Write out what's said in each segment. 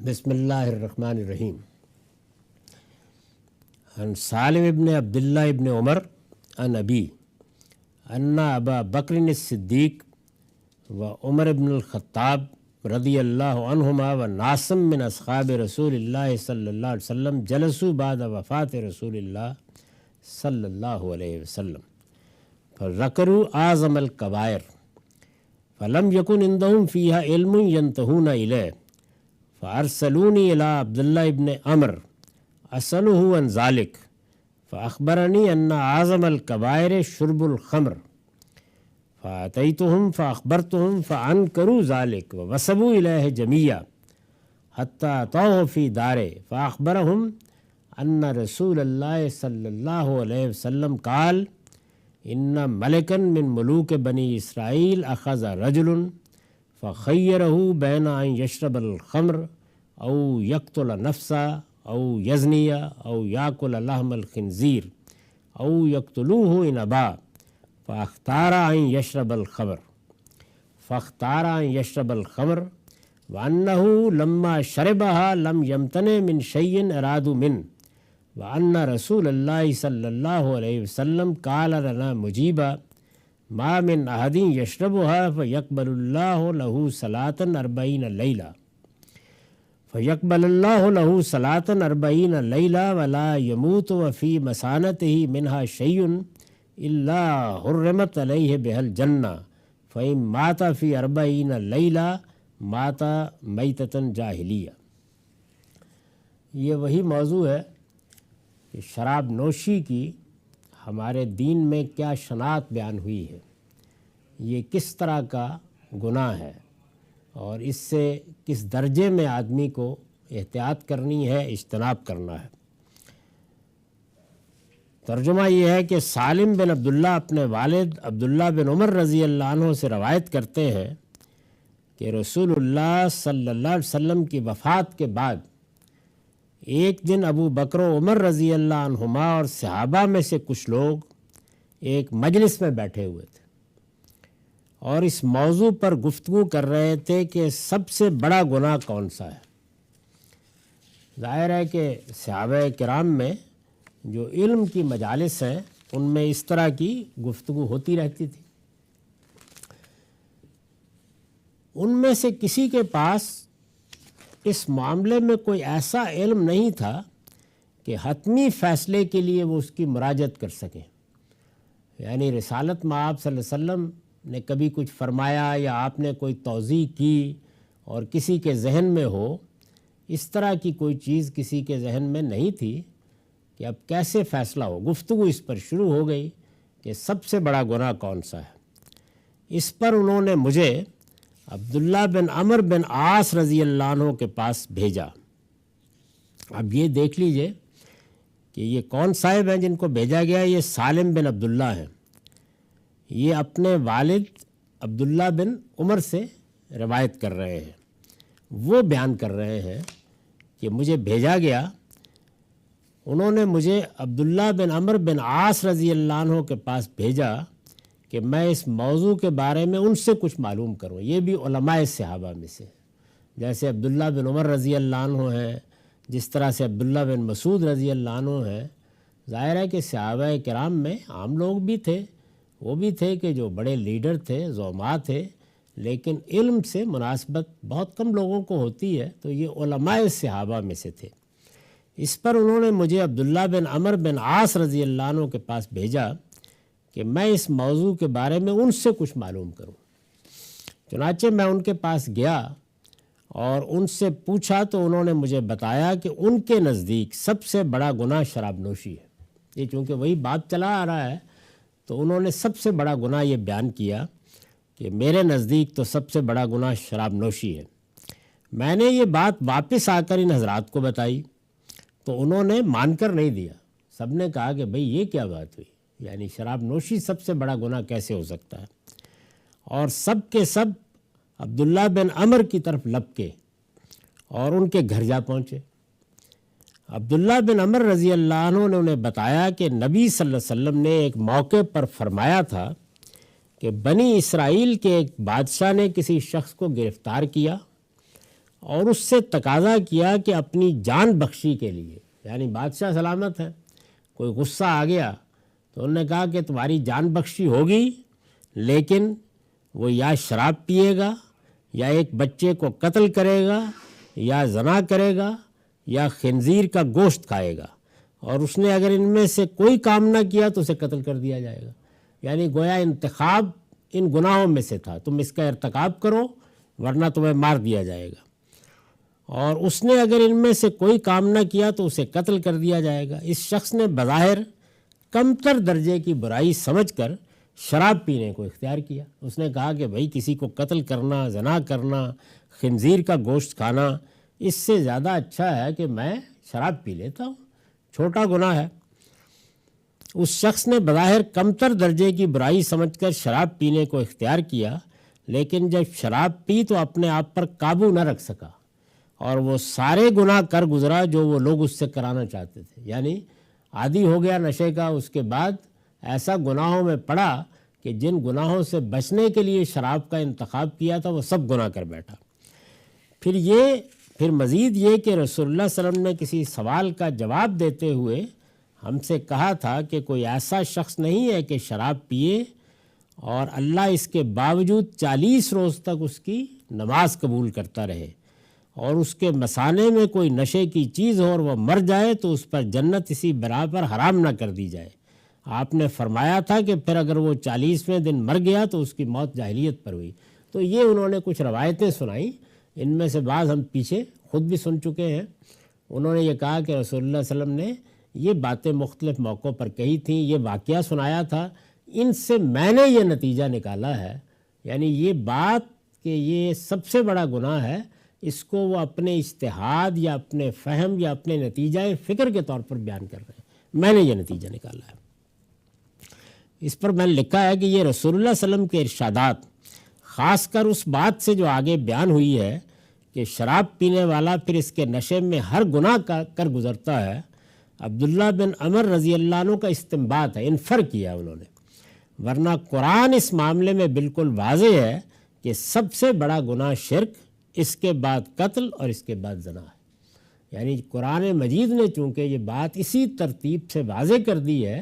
بسم اللہ الرحمن الرحیم۔ عن سالم ابن عبداللہ ابن عمر عن ابی ان ابا بکر الصدیق و عمر ابن الخطاب رضی اللہ عنہما و ناسم من اصحاب رسول اللہ صلی اللہ علیہ وسلم جلسوا بعد وفات رسول اللہ صلی اللہ علیہ وسلم فذکروا اعظم الکبائر فلم یکن عندهم فیہا علم ینتہون الیہ فارسلونی الی عبداللہ ابن عمر اسألہ عن ذلک فاخبرنی ان اعظم الکبائر شرب الخمر فاتیتهم فاخبرتهم فانکروا ذلک ووثبوا الیہ جمیعا حتی اتوہ فی دارہ فاخبرهم ان رسول اللہ صلی اللہ علیہ وسلم قال ان ملکا من ملوک بنی اسرائیل اخذ رجل فخیرہ بین ان یشرب الخمر او یقتل نفسا او یزنی او یاکل لحم الخنزیر او یقتلوہ ان ابا فاختار ان یشرب الخمر وانہ لما شربها لم یمتنع من شیء ارادوا منہ وأن رسول اللہ صلی اللہ علیہ وسلم قال لنا مجیبا ما من أحد يشربها فيقبل الله له صلاة 40 ليلة ليلة ولا يموت وفي مسانته منها شيء إلا حرمت عليه بها الجنة فإن مات في 40 ليلة مات میتة جاہلیہ۔ یہ وہی موضوع ہے کہ شراب نوشی کی ہمارے دین میں کیا شناعت بیان ہوئی ہے، یہ کس طرح کا گناہ ہے اور اس سے کس درجے میں آدمی کو احتیاط کرنی ہے، اجتناب کرنا ہے۔ ترجمہ یہ ہے کہ سالم بن عبداللہ اپنے والد عبداللہ بن عمر رضی اللہ عنہ سے روایت کرتے ہیں کہ رسول اللہ صلی اللہ علیہ وسلم کی وفات کے بعد ایک دن ابو بکر و عمر رضی اللہ عنہما اور صحابہ میں سے کچھ لوگ ایک مجلس میں بیٹھے ہوئے تھے اور اس موضوع پر گفتگو کر رہے تھے کہ سب سے بڑا گناہ کون سا ہے۔ ظاہر ہے کہ صحابہ کرام میں جو علم کی مجالس ہیں ان میں اس طرح کی گفتگو ہوتی رہتی تھی۔ ان میں سے کسی کے پاس اس معاملے میں کوئی ایسا علم نہیں تھا کہ حتمی فیصلے کے لیے وہ اس کی مراجعت کر سکیں، یعنی رسالت میں آپ صلی اللہ علیہ وسلم نے کبھی کچھ فرمایا یا آپ نے کوئی توضیح کی اور کسی کے ذہن میں ہو، اس طرح کی کوئی چیز کسی کے ذہن میں نہیں تھی کہ اب کیسے فیصلہ ہو۔ گفتگو اس پر شروع ہو گئی کہ سب سے بڑا گناہ کون سا ہے۔ اس پر انہوں نے مجھے عبداللہ بن عمر بن عاص رضی اللہ عنہ کے پاس بھیجا۔ اب یہ دیکھ لیجئے کہ یہ کون صاحب ہیں جن کو بھیجا گیا۔ یہ سالم بن عبداللہ ہیں، یہ اپنے والد عبداللہ بن عمر سے روایت کر رہے ہیں۔ وہ بیان کر رہے ہیں کہ مجھے بھیجا گیا، انہوں نے مجھے عبداللہ بن عمر بن عاص رضی اللہ عنہ کے پاس بھیجا کہ میں اس موضوع کے بارے میں ان سے کچھ معلوم کروں۔ یہ بھی علماء صحابہ میں سے، جیسے عبداللہ بن عمر رضی اللہ عنہ ہیں، جس طرح سے عبداللہ بن مسعود رضی اللہ عنہ ہیں۔ ظاہر ہے کہ صحابہ کرام میں عام لوگ بھی تھے، وہ بھی تھے کہ جو بڑے لیڈر تھے، زعماء تھے، لیکن علم سے مناسبت بہت کم لوگوں کو ہوتی ہے، تو یہ علماء صحابہ میں سے تھے۔ اس پر انہوں نے مجھے عبداللہ بن عمر بن عاص رضی اللہ عنہ کے پاس بھیجا کہ میں اس موضوع کے بارے میں ان سے کچھ معلوم کروں۔ چنانچہ میں ان کے پاس گیا اور ان سے پوچھا تو انہوں نے مجھے بتایا کہ ان کے نزدیک سب سے بڑا گناہ شراب نوشی ہے۔ یہ چونکہ وہی بات چلا آ رہا ہے تو انہوں نے سب سے بڑا گناہ یہ بیان کیا کہ میرے نزدیک تو سب سے بڑا گناہ شراب نوشی ہے۔ میں نے یہ بات واپس آ کر ان حضرات کو بتائی تو انہوں نے مان کر نہیں دیا۔ سب نے کہا کہ بھئی یہ کیا بات ہوئی، یعنی شراب نوشی سب سے بڑا گناہ کیسے ہو سکتا ہے؟ اور سب کے سب عبداللہ بن عمر کی طرف لپکے اور ان کے گھر جا پہنچے۔ عبداللہ بن عمر رضی اللہ عنہ نے انہیں بتایا کہ نبی صلی اللہ علیہ وسلم نے ایک موقع پر فرمایا تھا کہ بنی اسرائیل کے ایک بادشاہ نے کسی شخص کو گرفتار کیا اور اس سے تقاضا کیا کہ اپنی جان بخشی کے لیے، یعنی بادشاہ سلامت ہے، کوئی غصہ آ گیا تو انہوں نے کہا کہ تمہاری جان بخشی ہوگی، لیکن وہ یا شراب پیے گا، یا ایک بچے کو قتل کرے گا، یا زنا کرے گا، یا خنزیر کا گوشت کھائے گا، اور اس نے اگر ان میں سے کوئی کام نہ کیا تو اسے قتل کر دیا جائے گا۔ یعنی گویا انتخاب ان گناہوں میں سے تھا، تم اس کا ارتکاب کرو ورنہ تمہیں مار دیا جائے گا، اور اس نے اگر ان میں سے کوئی کام نہ کیا تو اسے قتل کر دیا جائے گا۔ اس شخص نے بظاہر کمتر درجے کی برائی سمجھ کر شراب پینے کو اختیار کیا۔ اس نے کہا کہ بھئی کسی کو قتل کرنا، زنا کرنا، خنزیر کا گوشت کھانا، اس سے زیادہ اچھا ہے کہ میں شراب پی لیتا ہوں، چھوٹا گناہ ہے۔ اس شخص نے بظاہر کمتر درجے کی برائی سمجھ کر شراب پینے کو اختیار کیا، لیکن جب شراب پی تو اپنے آپ پر قابو نہ رکھ سکا، اور وہ سارے گناہ کر گزرا جو وہ لوگ اس سے کرانا چاہتے تھے۔ یعنی عادی ہو گیا نشے کا، اس کے بعد ایسا گناہوں میں پڑا کہ جن گناہوں سے بچنے کے لیے شراب کا انتخاب کیا تھا وہ سب گناہ کر بیٹھا۔ پھر مزید یہ کہ رسول اللہ صلی اللہ علیہ وسلم نے کسی سوال کا جواب دیتے ہوئے ہم سے کہا تھا کہ کوئی ایسا شخص نہیں ہے کہ شراب پیے اور اللہ اس کے باوجود 40 روز تک اس کی نماز قبول کرتا رہے، اور اس کے مثانے میں کوئی نشے کی چیز ہو اور وہ مر جائے تو اس پر جنت اسی بنا پر حرام نہ کر دی جائے۔ آپ نے فرمایا تھا کہ پھر اگر وہ 40ویں دن مر گیا تو اس کی موت جاہلیت پر ہوئی۔ تو یہ انہوں نے کچھ روایتیں سنائیں، ان میں سے بعض ہم پیچھے خود بھی سن چکے ہیں۔ انہوں نے یہ کہا کہ رسول اللہ صلی اللہ علیہ وسلم نے یہ باتیں مختلف موقعوں پر کہی تھیں، یہ واقعہ سنایا تھا، ان سے میں نے یہ نتیجہ نکالا ہے، یعنی یہ بات کہ یہ سب سے بڑا گناہ ہے، اس کو وہ اپنے اجتہاد یا اپنے فہم یا اپنے نتیجہ فکر کے طور پر بیان کر رہے ہیں۔ میں نے یہ نتیجہ نکالا ہے۔ اس پر میں نے لکھا ہے کہ یہ رسول اللہ صلی اللہ علیہ وسلم کے ارشادات، خاص کر اس بات سے جو آگے بیان ہوئی ہے کہ شراب پینے والا پھر اس کے نشے میں ہر گناہ کر گزرتا ہے، عبداللہ بن عمر رضی اللہ عنہ کا استنباط ہے، انفر کیا انہوں نے، ورنہ قرآن اس معاملے میں بالکل واضح ہے کہ سب سے بڑا گناہ شرک، اس کے بعد قتل اور اس کے بعد زنا ہے۔ یعنی قرآن مجید نے چونکہ یہ بات اسی ترتیب سے واضح کر دی ہے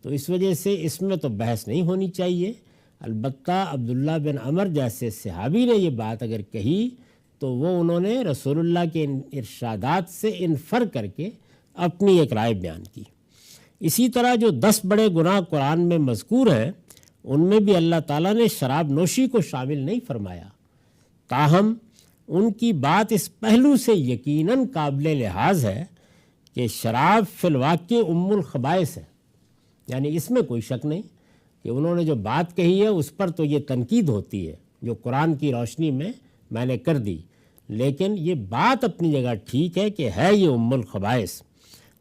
تو اس وجہ سے اس میں تو بحث نہیں ہونی چاہیے۔ البتہ عبداللہ بن عمر جیسے صحابی نے یہ بات اگر کہی تو وہ انہوں نے رسول اللہ کے ارشادات سے انفر کر کے اپنی ایک رائے بیان کی۔ اسی طرح جو 10 بڑے گناہ قرآن میں مذکور ہیں ان میں بھی اللہ تعالیٰ نے شراب نوشی کو شامل نہیں فرمایا، تاہم ان کی بات اس پہلو سے یقیناً قابل لحاظ ہے کہ شراب فی الواقع ام الخبائث ہے، یعنی اس میں کوئی شک نہیں کہ انہوں نے جو بات کہی ہے اس پر تو یہ تنقید ہوتی ہے جو قرآن کی روشنی میں نے کر دی، لیکن یہ بات اپنی جگہ ٹھیک ہے کہ ہے یہ ام الخبائث،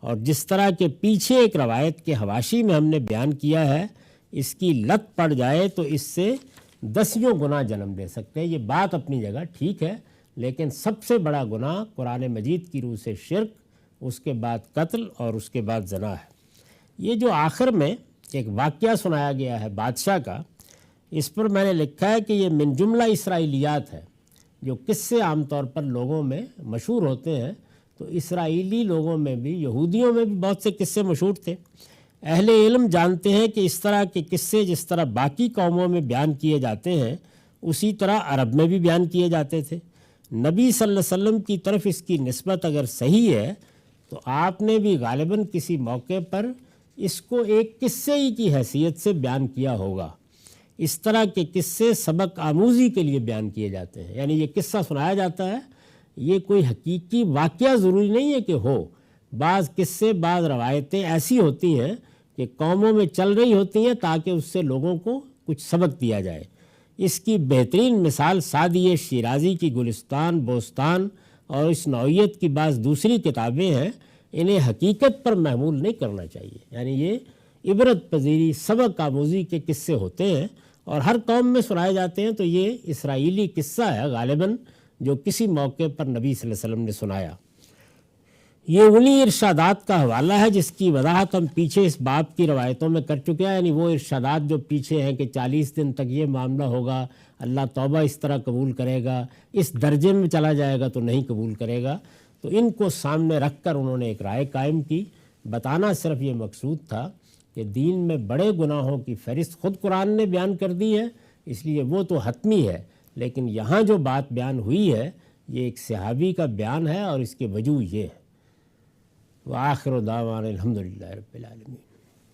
اور جس طرح کے پیچھے ایک روایت کے حواشی میں ہم نے بیان کیا ہے، اس کی لت پڑ جائے تو اس سے 10 گناہ جنم دے سکتے ہیں۔ یہ بات اپنی جگہ ٹھیک ہے، لیکن سب سے بڑا گناہ قرآن مجید کی روح سے شرک، اس کے بعد قتل اور اس کے بعد زنا ہے۔ یہ جو آخر میں ایک واقعہ سنایا گیا ہے بادشاہ کا، اس پر میں نے لکھا ہے کہ یہ من جملہ اسرائیلیات ہے، جو قصے عام طور پر لوگوں میں مشہور ہوتے ہیں، تو اسرائیلی لوگوں میں بھی، یہودیوں میں بھی بہت سے قصے مشہور تھے۔ اہل علم جانتے ہیں کہ اس طرح کے قصے جس طرح باقی قوموں میں بیان کیے جاتے ہیں اسی طرح عرب میں بھی بیان کیے جاتے تھے۔ نبی صلی اللہ علیہ وسلم کی طرف اس کی نسبت اگر صحیح ہے تو آپ نے بھی غالباً کسی موقع پر اس کو ایک قصے ہی کی حیثیت سے بیان کیا ہوگا۔ اس طرح کے قصے سبق آموزی کے لیے بیان کیے جاتے ہیں، یعنی یہ قصہ سنایا جاتا ہے، یہ کوئی حقیقی واقعہ ضروری نہیں ہے کہ ہو۔ بعض قصے، بعض روایتیں ایسی ہوتی ہیں کہ قوموں میں چل رہی ہوتی ہیں تاکہ اس سے لوگوں کو کچھ سبق دیا جائے۔ اس کی بہترین مثال سعدی شیرازی کی گلستان، بوستان اور اس نوعیت کی بعض دوسری کتابیں ہیں۔ انہیں حقیقت پر محمول نہیں کرنا چاہیے، یعنی یہ عبرت پذیری، سبق آموزی کے قصے ہوتے ہیں اور ہر قوم میں سنائے جاتے ہیں، تو یہ اسرائیلی قصہ ہے غالباً جو کسی موقع پر نبی صلی اللہ علیہ وسلم نے سنایا۔ یہ انہی ارشادات کا حوالہ ہے جس کی وضاحت ہم پیچھے اس باب کی روایتوں میں کر چکے ہیں، یعنی وہ ارشادات جو پیچھے ہیں کہ 40 دن تک یہ معاملہ ہوگا، اللہ توبہ اس طرح قبول کرے گا، اس درجے میں چلا جائے گا تو نہیں قبول کرے گا۔ تو ان کو سامنے رکھ کر انہوں نے ایک رائے قائم کی۔ بتانا صرف یہ مقصود تھا کہ دین میں بڑے گناہوں کی فہرست خود قرآن نے بیان کر دی ہے، اس لیے وہ تو حتمی ہے، لیکن یہاں جو بات بیان ہوئی ہے یہ ایک صحابی کا بیان ہے اور اس کے وجوہ یہ ہے۔ وآخر دعوانا الحمدللہ رب العالمین۔